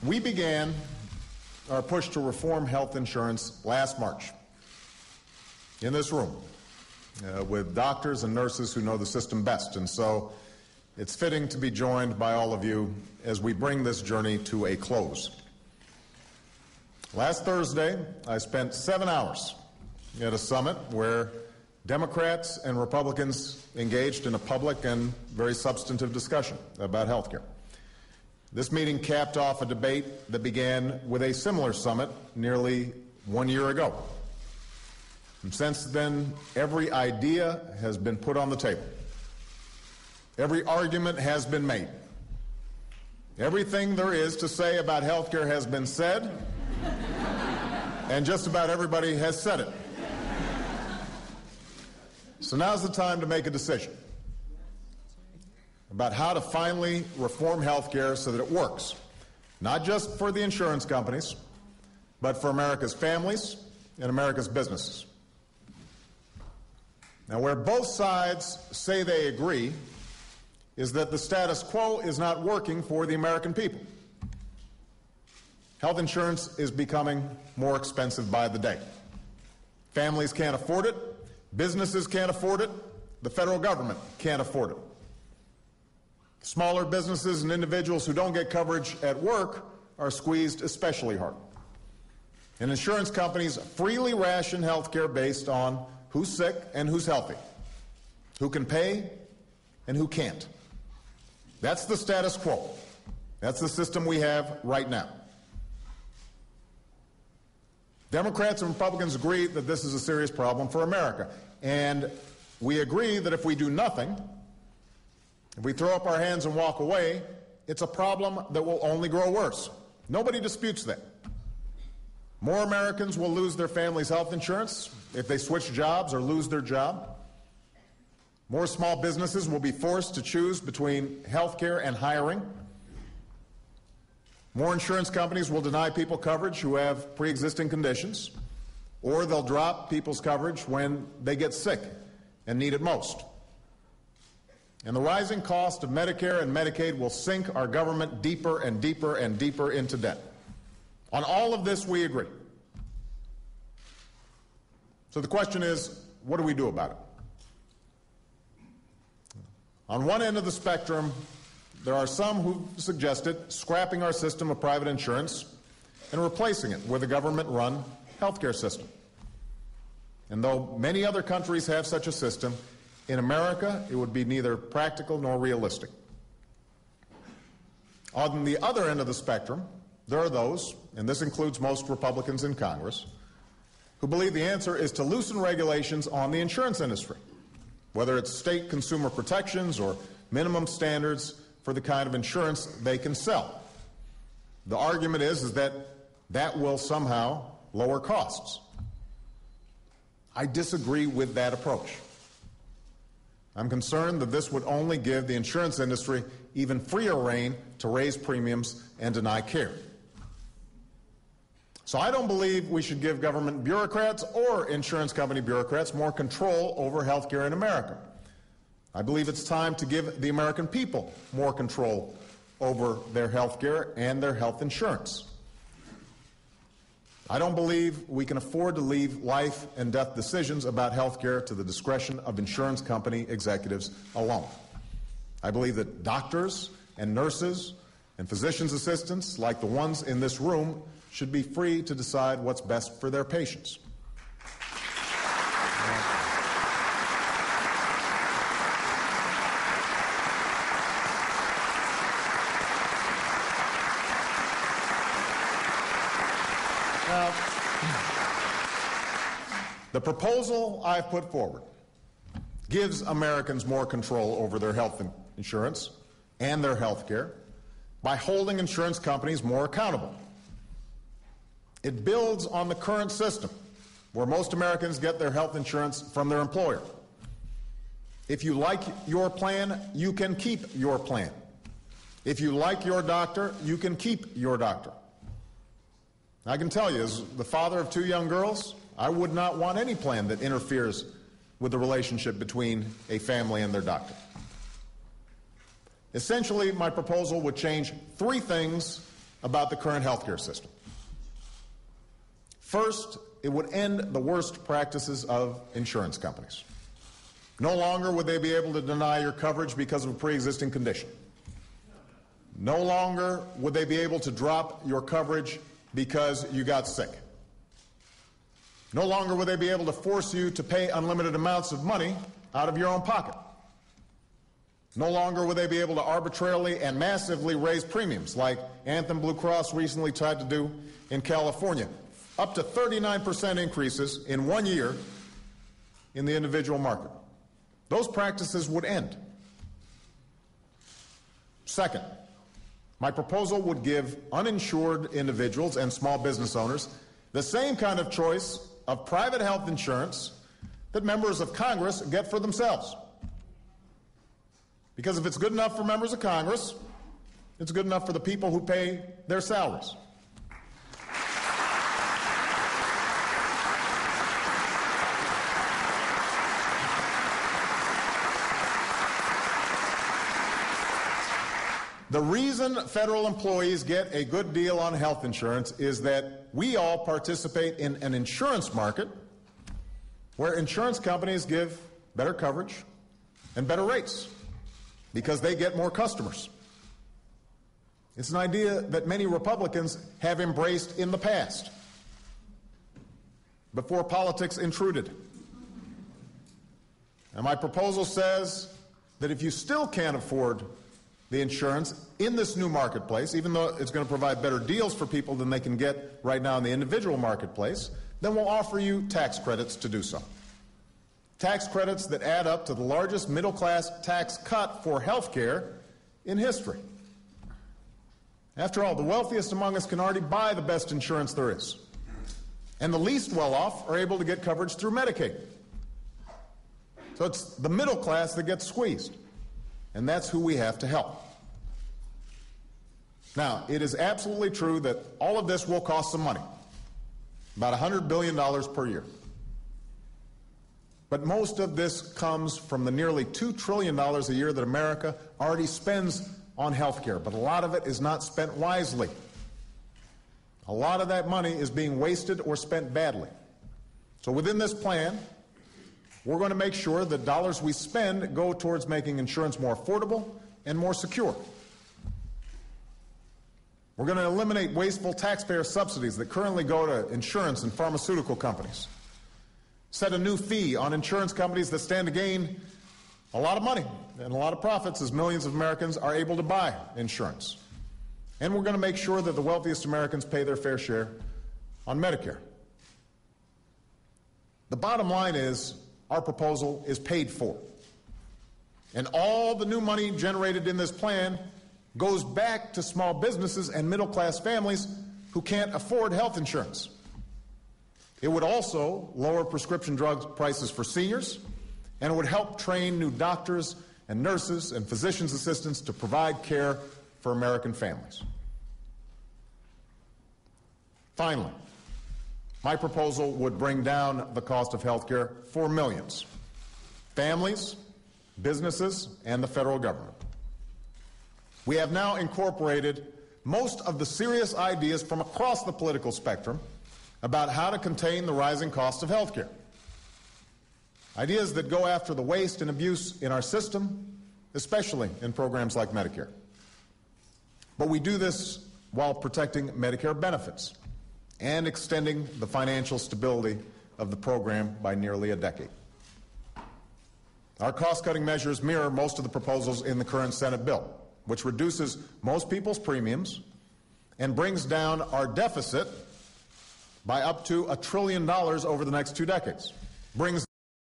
We began our push to reform health insurance last March in this room with doctors and nurses who know the system best. And so it's fitting to be joined by all of you as we bring this journey to a close. Last Thursday, I spent 7 hours at a summit where Democrats and Republicans engaged in a public and very substantive discussion about health care. This meeting capped off a debate that began with a similar summit nearly 1 year ago. And since then, every idea has been put on the table. Every argument has been made. Everything there is to say about health care has been said, and just about everybody has said it. So now's the time to make a decision about how to finally reform health care so that it works, not just for the insurance companies, but for America's families and America's businesses. Now, where both sides say they agree is that the status quo is not working for the American people. Health insurance is becoming more expensive by the day. Families can't afford it. Businesses can't afford it. The federal government can't afford it. Smaller businesses and individuals who don't get coverage at work are squeezed especially hard. And insurance companies freely ration health care based on who's sick and who's healthy, who can pay and who can't. That's the status quo. That's the system we have right now. Democrats and Republicans agree that this is a serious problem for America. And we agree that if we do nothing, if we throw up our hands and walk away, it's a problem that will only grow worse. Nobody disputes that. More Americans will lose their family's health insurance if they switch jobs or lose their job. More small businesses will be forced to choose between health care and hiring. More insurance companies will deny people coverage who have pre-existing conditions, or they'll drop people's coverage when they get sick and need it most. And the rising cost of Medicare and Medicaid will sink our government deeper and deeper and deeper into debt. On all of this, we agree. So the question is, what do we do about it? On one end of the spectrum, there are some who suggested scrapping our system of private insurance and replacing it with a government-run healthcare system. And though many other countries have such a system, in America, it would be neither practical nor realistic. On the other end of the spectrum, there are those, and this includes most Republicans in Congress, who believe the answer is to loosen regulations on the insurance industry, whether it's state consumer protections or minimum standards for the kind of insurance they can sell. The argument is that that will somehow lower costs. I disagree with that approach. I'm concerned that this would only give the insurance industry even freer rein to raise premiums and deny care. So I don't believe we should give government bureaucrats or insurance company bureaucrats more control over health care in America. I believe it's time to give the American people more control over their health care and their health insurance. I don't believe we can afford to leave life and death decisions about health care to the discretion of insurance company executives alone. I believe that doctors and nurses and physician's assistants, like the ones in this room, should be free to decide what's best for their patients. The proposal I've put forward gives Americans more control over their health insurance and their health care by holding insurance companies more accountable. It builds on the current system where most Americans get their health insurance from their employer. If you like your plan, you can keep your plan. If you like your doctor, you can keep your doctor. I can tell you, as the father of 2 young girls, I would not want any plan that interferes with the relationship between a family and their doctor. Essentially, my proposal would change 3 things about the current healthcare system. First, it would end the worst practices of insurance companies. No longer would they be able to deny your coverage because of a pre-existing condition. No longer would they be able to drop your coverage because you got sick. No longer would they be able to force you to pay unlimited amounts of money out of your own pocket. No longer would they be able to arbitrarily and massively raise premiums like Anthem Blue Cross recently tried to do in California. Up to 39% increases in 1 year in the individual market. Those practices would end. Second, my proposal would give uninsured individuals and small business owners the same kind of choice of private health insurance that members of Congress get for themselves. Because if it's good enough for members of Congress, it's good enough for the people who pay their salaries. The reason federal employees get a good deal on health insurance is that we all participate in an insurance market where insurance companies give better coverage and better rates because they get more customers. It's an idea that many Republicans have embraced in the past, before politics intruded. And my proposal says that if you still can't afford the insurance in this new marketplace, even though it's going to provide better deals for people than they can get right now in the individual marketplace, then we'll offer you tax credits to do so. Tax credits that add up to the largest middle-class tax cut for health care in history. After all, the wealthiest among us can already buy the best insurance there is. And the least well-off are able to get coverage through Medicaid. So it's the middle class that gets squeezed. And that's who we have to help. Now, it is absolutely true that all of this will cost some money, about $100 billion per year. But most of this comes from the nearly $2 trillion a year that America already spends on health care, but a lot of it is not spent wisely. A lot of that money is being wasted or spent badly. So within this plan, we're going to make sure that dollars we spend go towards making insurance more affordable and more secure. We're going to eliminate wasteful taxpayer subsidies that currently go to insurance and pharmaceutical companies. Set a new fee on insurance companies that stand to gain a lot of money and a lot of profits as millions of Americans are able to buy insurance. And we're going to make sure that the wealthiest Americans pay their fair share on Medicare. The bottom line is our proposal is paid for. And all the new money generated in this plan goes back to small businesses and middle-class families who can't afford health insurance. It would also lower prescription drug prices for seniors, and it would help train new doctors and nurses and physician's assistants to provide care for American families. Finally, my proposal would bring down the cost of health care for millions, families, businesses, and the federal government. We have now incorporated most of the serious ideas from across the political spectrum about how to contain the rising cost of health care. Ideas that go after the waste and abuse in our system, especially in programs like Medicare. But we do this while protecting Medicare benefits and extending the financial stability of the program by nearly a decade. Our cost-cutting measures mirror most of the proposals in the current Senate bill, which reduces most people's premiums and brings down our deficit by up to $1 trillion over the next 2 decades. Brings